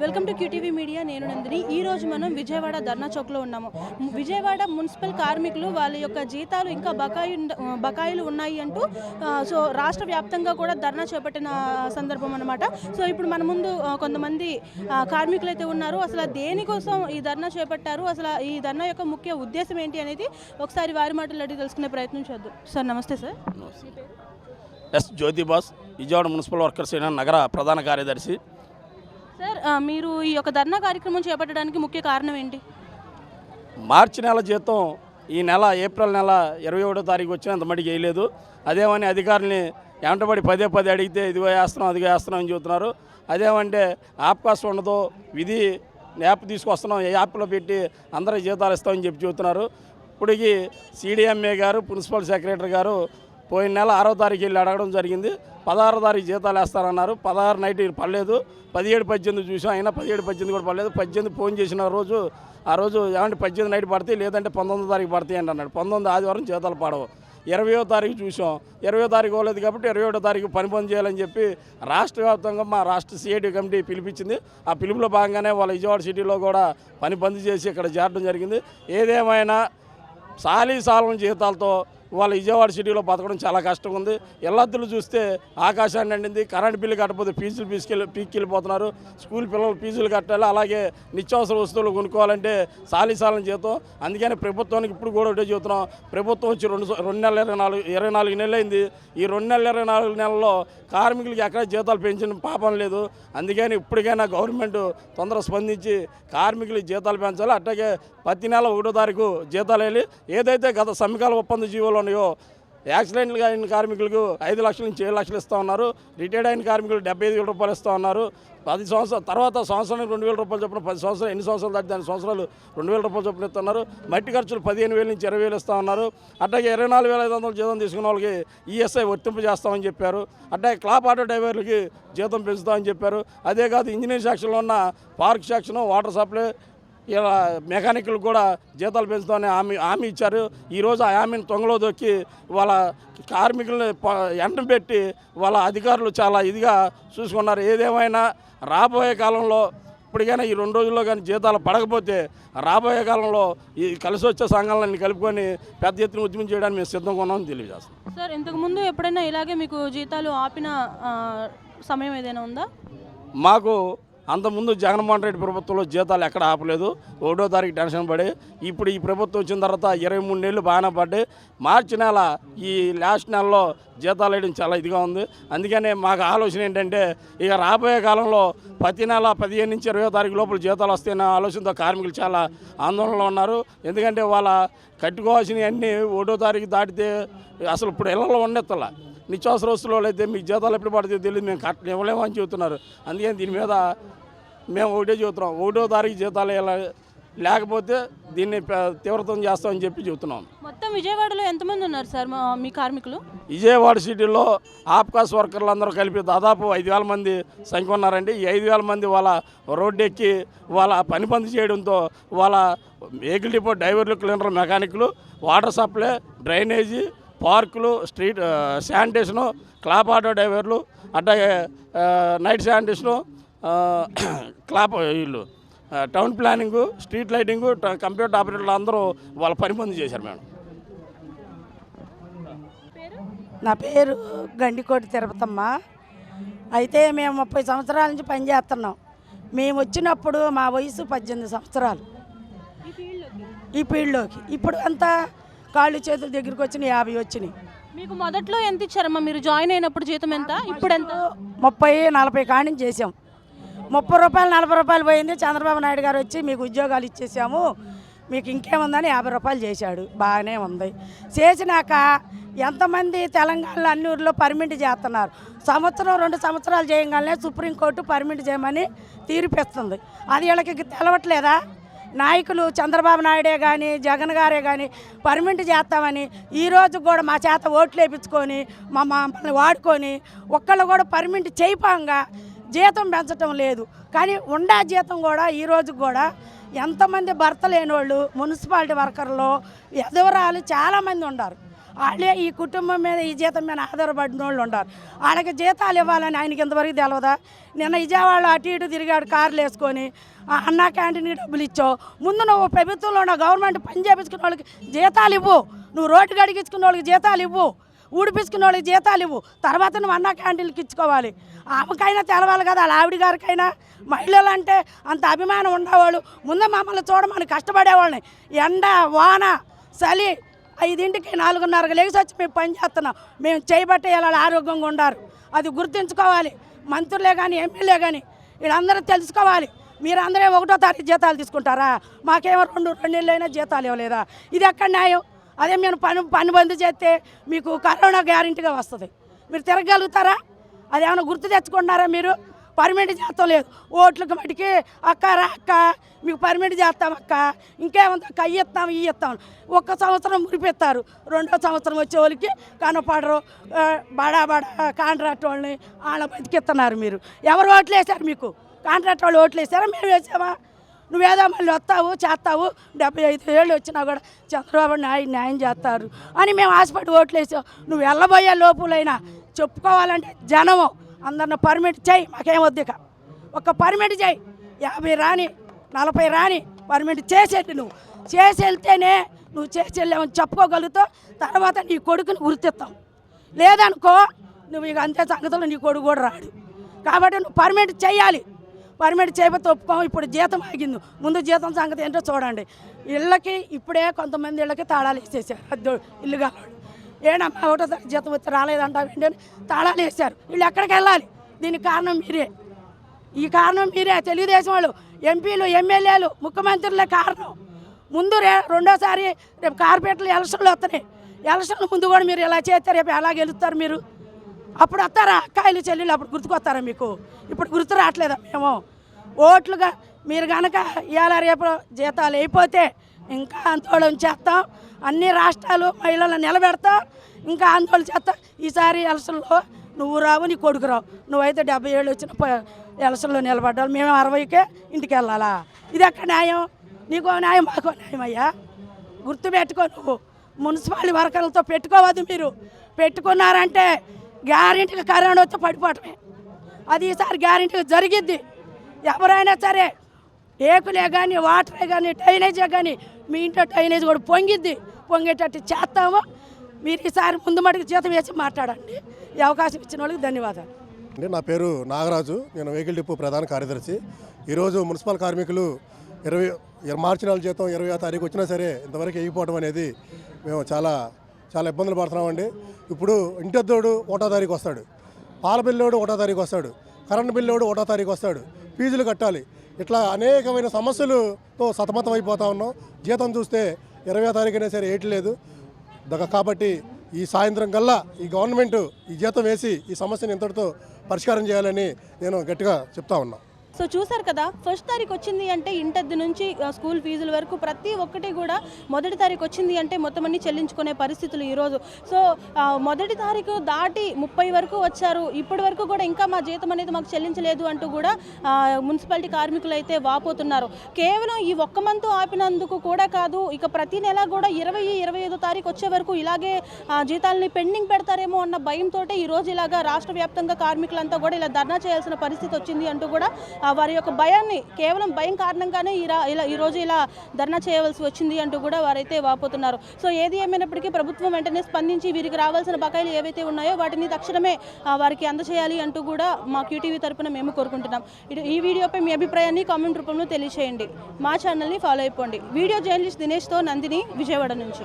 Welcome to QTV media. నేను నందిని. ఈ రోజు మనం విజయవాడ ధర్నా చౌక్లో ఉన్నాము. విజయవాడ మున్సిపల్ కార్మికులు వాళ్ళ యొక్క జీతాలు ఇంకా బకాయిలు ఉన్నాయి అంటూ సో రాష్ట్ర వ్యాప్తంగా కూడా ధర్నా చేపట్టిన సందర్భం అన్నమాట. సో ఇప్పుడు మన ముందు కొంతమంది కార్మికులు అయితే ఉన్నారు. అసలు దేనికోసం ఈ ధర్నా చేపట్టారు, అసలు ఈ ధర్నా యొక్క ముఖ్య ఉద్దేశం ఏంటి అనేది ఒకసారి వారి మాటలు అడిగి తెలుసుకునే ప్రయత్నం చేద్దాం. సార్ నమస్తే. Sir S Jyotibas, Vijayawada municipal workers union నగర ప్రధాన కార్యదర్శి. సార్ మీరు ఈ యొక్క ధర్నా కార్యక్రమం చేపట్టడానికి ముఖ్య కారణం ఏంటి? మార్చి నెల జీతం ఈ నెల ఏప్రిల్ నెల 21వ తారీఖు వచ్చినంత మటుకు వేయలేదు. అదేమని అధికారులని వెంటబడి పదే అడిగితే ఇదిగో వేస్తున్నాం అదిగో వేస్తున్నాం అని చెబుతున్నారు. అదేమంటే ఆప్కాస్ట్ ఉండదు, విధి యాప్ తీసుకొస్తున్నాం, ఏ యాప్లో పెట్టి అందరూ జీతాలు ఇస్తామని చెబుతున్నారు. ఇప్పటికి సిడిఎంఏ గారు, ప్రిన్సిపల్ సెక్రటరీ గారు పోయిన నెల 6వ తారీఖు వెళ్ళి అడగడం జరిగింది. 16వ తారీఖు జీతాలు వేస్తారన్నారు. 16 నైట్ పడలేదు. 17, 18 చూసాం, అయినా 17, 18 కూడా పడలేదు. 18 ఫోన్ చేసిన రోజు ఆ రోజు ఏమంటే 18 నైట్ పడతాయి, లేదంటే 19వ తారీఖు పడతాయి అండి అన్నాడు. 19 ఆదివారం జీతాలు పడవు. 20వ తారీఖు చూసాం, 20వ తారీఖు పోలేదు కాబట్టి 21వ తారీఖు పని చేయాలని చెప్పి రాష్ట్ర వ్యాప్తంగా మా రాష్ట్ర సిఐటి కమిటీ పిలిపించింది. ఆ పిలుపులో భాగంగానే వాళ్ళ విజయవాడ సిటీలో కూడా పని చేసి ఇక్కడ చేరడం జరిగింది. ఏదేమైనా సాలీసాలం జీతాలతో వాళ్ళ విజయవాడ సిటీలో బతకడం చాలా కష్టంగా ఉంది. ఇళ్లద్దులు చూస్తే ఆకాశాన్ని అండింది. కరెంట్ బిల్లు కట్టకపోతే ఫీజులు పీక్కెళ్ళిపోతున్నారు. స్కూల్ పిల్లలు ఫీజులు కట్టాలి, అలాగే నిత్యావసర వస్తువులు కొనుక్కోవాలంటే సాలీసాలం జీతం. అందుకని ప్రభుత్వానికి ఇప్పుడు కూడా ఒకటే చెబుతున్నాం, ప్రభుత్వం వచ్చి 2 నెలల 24 నెలలు అయింది. ఈ 2 నెలల 24 నెలల్లో కార్మికులకి ఎక్కడ జీతాలు పెంచిన పాపం లేదు. అందుకని ఇప్పటికైనా గవర్నమెంట్ తొందరగా స్పందించి కార్మికులకి జీతాలు పెంచాలి. అట్లాగే ప్రతి నెల 1వ తారీఖు జీతాలు వెళ్ళి ఏదైతే గత సమ్మికాల ఒప్పంద జీవోలు ఉన్నాయో యాక్సిడెంట్గా అయిన కార్మికులకు 5 లక్షల నుంచి 7 లక్షలు ఇస్తూ ఉన్నారు. రిటైర్డ్ అయిన కార్మికులు 75,000 రూపాయలు ఇస్తూ ఉన్నారు. 10 సంవత్సరాల తర్వాత సంవత్సరానికి 2,000 రూపాయలు చొప్పున 10 సంవత్సరాలు, ఎన్ని సంవత్సరాలు దాటి దాని సంవత్సరాలు 2,000 రూపాయలు చొప్పున ఇస్తున్నారు. మట్టి ఖర్చులు 15,000 నుంచి 20,000 ఇస్తూ ఉన్నారు. అట్లాగే 24,500 జీతం తీసుకున్న వాళ్ళకి ఈఎస్ఐ వర్తింపు చేస్తామని చెప్పారు. అట్లాగే క్లాప్ ఆటో డ్రైవర్లకి జీతం పెంచుతామని చెప్పారు. అదే కాదు ఇంజనీరింగ్ సెక్షన్లో ఉన్న పార్క్ సెక్షన్, వాటర్ సప్లై, ఇలా మెకానికల్ కూడా జీతాలు పెంచుతామని హామీ ఇచ్చారు. ఈరోజు ఆ హామీని తొంగలో దొక్కి వాళ్ళ కార్మికులను ఎంట పెట్టి వాళ్ళ అధికారులు చాలా ఇదిగా చూసుకున్నారు. ఏదేమైనా రాబోయే కాలంలో ఇప్పటికైనా ఈ 2 రోజుల్లో కానీ జీతాలు పడకపోతే రాబోయే కాలంలో ఈ కలిసి వచ్చే సంఘాలన్నీ కలుపుకొని పెద్ద ఎత్తున ఉద్యమం చేయడానికి మేము సిద్ధంగా ఉన్నామని తెలియజేస్తాం. సార్ ఇంతకుముందు ఎప్పుడైనా ఇలాగే మీకు జీతాలు ఆపిన సమయం ఏదైనా ఉందా? మాకు అంతకుముందు జగన్మోహన్ రెడ్డి ప్రభుత్వంలో జీతాలు ఎక్కడ ఆపలేదు. 1వ తారీఖు టెన్షన్ పడి ఇప్పుడు ఈ ప్రభుత్వం వచ్చిన తర్వాత 23 నెలలు బాగానే పడ్డాయి. మార్చి నెల ఈ లాస్ట్ నెలలో జీతాలు వేయడం చాలా ఇదిగా ఉంది. అందుకనే మాకు ఆలోచన ఏంటంటే ఇక రాబోయే కాలంలో ప్రతి నెల 15 నుంచి 20వ తారీఖు లోపల జీతాలు వస్తాయన్న ఆలోచనతో కార్మికులు చాలా ఆందోళనలో ఉన్నారు. ఎందుకంటే వాళ్ళ కట్టుకోవాల్సినవి అన్నీ 1వ తారీఖు దాటితే అసలు ఇప్పుడు ఇళ్లలో ఉండేత్తలా. నిత్యావసర వస్తువులు అయితే మీకు జీతాలు ఎప్పుడు పడితే తెలియదు, మేము ఇవ్వలేము అని చెబుతున్నారు. అందుకని దీని మీద మేము ఒకటే చెబుతున్నాం, 1వ తారీఖు జీతాలు లేకపోతే దీన్ని తీవ్రతం చేస్తామని చెప్పి చెబుతున్నాం. మొత్తం విజయవాడలో ఎంతమంది ఉన్నారు సార్ మీ కార్మికులు? విజయవాడ సిటీలో ఆప్కాస్ వర్కర్లు అందరూ కలిపి దాదాపు 5,000 మంది సంఖ్య ఉన్నారండి. ఈ 5,000 మంది వాళ్ళ రోడ్డు ఎక్కి వాళ్ళ పని చేయడంతో వాళ్ళ వెహికల్ డిపో డ్రైవర్లు, క్లీనర్లు, మెకానిక్లు, వాటర్ సప్లై, డ్రైనేజీ, పార్కులు, స్ట్రీట్ శానిటేషను, క్లాప్ ఆటో డ్రైవర్లు, అట్లాగే నైట్ శానిటేషను, వీళ్ళు town planning, street lighting, computer ఆపరేటర్లు అందరూ వాళ్ళ పని చేశారు. మేడం నా పేరు గండికోటి తిరుపతమ్మ. అయితే మేము 30 సంవత్సరాల నుంచి పనిచేస్తున్నాం. మేము వచ్చినప్పుడు మా వయసు 18 సంవత్సరాలు ఈ ఫీల్డ్లోకి. ఇప్పుడు అంతా కాళ్ళు చేతుల దగ్గరికి వచ్చినాయి, 50 వచ్చినాయి. మీకు మొదట్లో ఎంత ఇచ్చారమ్మా? మీరు జాయిన్ అయినప్పుడు జీతం ఎంత? ఇప్పుడు ఎంత? 30-40 కాడిని చేసాం. 30 రూపాయలు 40 రూపాయలు పోయింది. చంద్రబాబు నాయుడు గారు వచ్చి మీకు ఉద్యోగాలు ఇచ్చేసాము, మీకు ఇంకేముందని 50 రూపాయలు చేశాడు. బాగానే ఉంది. చేసినాక ఎంతమంది తెలంగాణలో అన్ని ఊర్లో పర్మిట్ చేస్తున్నారు. 1-2 సంవత్సరాలు చేయగానే సుప్రీంకోర్టు పర్మిట్ చేయమని తీర్పిస్తుంది. అది వీళ్ళకి తెలవట్లేదా? నాయకులు చంద్రబాబు నాయుడే కానీ జగన్ గారే కానీ పర్మిట్ చేస్తామని ఈరోజు కూడా మా చేత ఓట్లు వేయించుకొని మమ్మల్ని వాడుకొని ఒక్కళ్ళు కూడా పర్మిట్ చేయపంగా జీతం పెంచడం లేదు. కానీ ఉండా జీతం కూడా ఈరోజు కూడా ఎంతమంది భర్త లేని వాళ్ళు మున్సిపాలిటీ వర్కర్లు ఎదవరాలు చాలామంది ఉన్నారు. వాళ్ళే ఈ కుటుంబం మీద ఈ జీతం మీద ఆధారపడిన వాళ్ళు ఉన్నారు. వాళ్ళకి జీతాలు ఇవ్వాలని ఆయనకి ఇంతవరకు తెలవదా? నిన్న విజయవాడలో అటు ఇటు తిరిగాడు కార్లు వేసుకొని, అన్నా క్యాంటీన్కి డబ్బులు ఇచ్చావు. ముందు నువ్వు ప్రభుత్వంలో ఉన్న గవర్నమెంట్ పని చేపించుకున్న వాళ్ళకి జీతాలు ఇవ్వు, నువ్వు రోడ్డు గడిగించుకున్న వాళ్ళకి జీతాలు ఇవ్వు, ఊడిపించుకున్న వాళ్ళకి జీతాలు ఇవ్వు. తర్వాత నువ్వు అన్నా క్యాంటీన్కి ఇచ్చుకోవాలి. ఆమెకైనా తెలవాలి కదా, వాళ్ళ ఆవిడ గారికైనా. మహిళలు అంటే అంత అభిమానం ఉండేవాళ్ళు ముందు మమ్మల్ని చూడమని కష్టపడేవాళ్ళని. ఎండ వాన చలి 5ంటికి 4:30కి లేచి వచ్చి మేము పని చేస్తున్నాం. మేము చేయబట్టే ఇలా ఆరోగ్యంగా ఉండారు. అది గుర్తుంచుకోవాలి. మంత్రులే కానీ ఎమ్మెల్యే కానీ వీళ్ళందరూ తెలుసుకోవాలి. మీరు అందరూ 1వ తారీఖు జీతాలు తీసుకుంటారా? మాకేమో 2 నెలలైనా జీతాలు ఇవ్వలేదా? ఇది ఎక్కడ న్యాయం? అదే మేము పని బంద్ చేస్తే మీకు కరోనా గ్యారెంటీగా వస్తుంది. మీరు తిరగలుగుతారా? అదేమైనా గుర్తు తెచ్చుకుంటున్నారా? మీరు పర్మిట్ చేస్తాం లేదు. ఓట్లకు మటుకి అక్క రా అక్క మీకు పర్మిట్ చేస్తాం అక్క, ఇంకేముంది అక్క ఇస్తాం ఇస్తాం. 1 సంవత్సరం మురిపిస్తారు, 2వ సంవత్సరం వచ్చే వాళ్ళకి కనపడరు. బడా కాంట్రాక్ట్ వాళ్ళని వాళ్ళ బతికిస్తున్నారు. మీరు ఎవరు ఓట్లు వేశారు? మీకు కాంట్రాక్ట్ వాళ్ళు ఓట్లు వేసారా? మేము వేసామా? నువ్వేదో మళ్ళీ వస్తావు చేస్తావు, 75 ఏళ్ళు వచ్చినా కూడా చంద్రబాబు న్యాయం చేస్తారు అని మేము ఆశపడి ఓట్లు వేసావు. నువ్వు వెళ్ళబోయే లోపులైనా చెప్పుకోవాలంటే జనము అందరిని పర్మిట్ చేయి, మాకేమొద్దు. ఇక ఒక్క పర్మిట్ చేయి, 50 రాని 40 రాని పర్మిట్ చేసేది. నువ్వు చేసి వెళ్తేనే నువ్వు చేసి వెళ్ళామని చెప్పుకోగలుగుతావు. తర్వాత నీ కొడుకుని గుర్తిస్తాం. లేదనుకో నువ్వు ఇక అంతే సంగతులు, నీ కొడుకు కూడా రాడు. కాబట్టి నువ్వు పర్మిట్ చేయాలి. పర్మిట్ చేయకపోతే ఒప్పుకోము. ఇప్పుడు జీతం ఆగింది, ముందు జీతం సంగతి ఏంటో చూడండి. ఇళ్ళకి ఇప్పుడే కొంతమంది ఇళ్ళకి తాళాలు వేసేసారు. అద్దె ఇల్లు కావాలి. ఏడమ్మా 1వ తారీఖు జీతం వచ్చి రాలేదంటావు ఏంటని తాళాలు వేశారు. వీళ్ళు ఎక్కడికి వెళ్ళాలి? దీనికి కారణం మీరే. ఈ కారణం మీరే, తెలుగుదేశం వాళ్ళు, ఎంపీలు ఎమ్మెల్యేలు ముఖ్యమంత్రులే కారణం. ముందు 2వసారి రేపు కార్పొరేట్లు ఎలక్షన్లు వస్తున్నాయి. ఎలక్షన్ల ముందు కూడా మీరు ఇలా చేస్తే రేపు ఎలా గెలుస్తారు మీరు? అప్పుడు వస్తారా అక్కాయిలు చెల్లెళ్ళు? అప్పుడు గుర్తుకొస్తారా మీకు? ఇప్పుడు గుర్తు రావట్లేదా? మేము ఓట్లుగా మీరు కనుక ఇవాళ రేపు జీతాలు అయిపోతే ఇంకా ఆందోళన చేస్తాం. అన్ని రాష్ట్రాలు మహిళలను నిలబెడతాం, ఇంకా ఆందోళన చేస్తాం. ఈసారి ఎలక్షన్లో నువ్వు రావు, నీ కొడుకు రావు. నువ్వైతే 70 ఏళ్ళు వచ్చిన ఎలక్షన్లో నిలబడ్డావు, మేము 60కే ఇంటికి వెళ్ళాలా? ఇది ఎక్కడ న్యాయం? నీకో న్యాయం మాకో న్యాయం అయ్యా. గుర్తుపెట్టుకో, నువ్వు మున్సిపాలిటీ వర్కర్లతో పెట్టుకోవద్దు. మీరు పెట్టుకున్నారంటే గ్యారెంటీగా కరోనా వచ్చి పడిపోవటమే. అది ఈసారి గ్యారెంటీగా జరిగిద్ది. ఎవరైనా సరే ఏకులే కానీ వాటరే కానీ డ్రైనేజే కానీ మీ ఇంట్లో డ్రైనేజ్ కూడా పొంగేటట్టు చేస్తాము. మీరు ఈసారి ముందు మటుకు జీతం వేసి మాట్లాడండి. ఈ అవకాశం ఇచ్చిన వాళ్ళకి ధన్యవాదాలు. అంటే నా పేరు నాగరాజు, నేను వెహికల్ డిపో ప్రధాన కార్యదర్శి. ఈరోజు మున్సిపల్ కార్మికులు మార్చి నెల జీతం 20వ తారీఖు వచ్చినా సరే ఇంతవరకు వేయకపోవడం అనేది మేము చాలా ఇబ్బందులు పడుతున్నామండి. ఇప్పుడు ఇంటెద్దోడు 1వ తారీఖు వస్తాడు, పాల బిల్లోడు 1వ తారీఖు వస్తాడు, కరెంటు బిల్లోడు 1వ తారీఖు వస్తాడు, ఫీజులు కట్టాలి. ఇట్లా అనేకమైన సమస్యలతో సతమతం అయిపోతూ ఉన్నాం. జీతం చూస్తే 20వ తారీఖు అయినా సరే వేయట్లేదు. కాబట్టి ఈ సాయంత్రం కల్లా ఈ గవర్నమెంట్ ఈ జీతం వేసి ఈ సమస్యను ఇంతటితో పరిష్కారం చేయాలని నేను గట్టిగా చెప్తా ఉన్నా. సో చూసారు కదా, 1వ తారీఖు వచ్చింది అంటే ఇంటద్దు నుంచి స్కూల్ ఫీజుల వరకు ప్రతి ఒక్కటి కూడా 1వ తారీఖు వచ్చింది అంటే మొత్తం అన్ని చెల్లించుకునే పరిస్థితులు ఈరోజు. సో 1వ తారీఖు దాటి 30 వరకు వచ్చారు, ఇప్పటి వరకు కూడా ఇంకా మా జీతం అనేది మాకు చెల్లించలేదు అంటూ కూడా మున్సిపాలిటీ కార్మికులు అయితే వాపోతున్నారు. కేవలం ఈ ఒక్క మంత్ ఆపినందుకు కూడా కాదు, ఇక ప్రతి నెల కూడా 20-25 తారీఖు వచ్చే వరకు ఇలాగే జీతాలని పెండింగ్ పెడతారేమో అన్న భయంతో ఈరోజు ఇలాగా రాష్ట్ర వ్యాప్తంగా కార్మికులంతా కూడా ఇలా ధర్నా చేయాల్సిన పరిస్థితి వచ్చింది అంటూ కూడా వారి యొక్క భయాన్ని, కేవలం భయం కారణంగానే ఈరోజు ఇలా ధర్నా చేయవలసి వచ్చింది అంటూ కూడా వారైతే వాపోతున్నారు. సో ఏది ఏమైనప్పటికీ ప్రభుత్వం వెంటనే స్పందించి వీరికి రావాల్సిన బకాయిలు ఏవైతే ఉన్నాయో వాటిని తక్షణమే వారికి అందజేయాలి అంటూ కూడా మా QTV తరపున మేము కోరుకుంటున్నాం. ఈ వీడియోపై మీ అభిప్రాయాన్ని కామెంట్ రూపంలో తెలియజేయండి. మా ఛానల్ని ఫాలో అయిపోండి. వీడియో జర్నలిస్ట్ దినేష్తో నందిని, విజయవాడ నుంచి.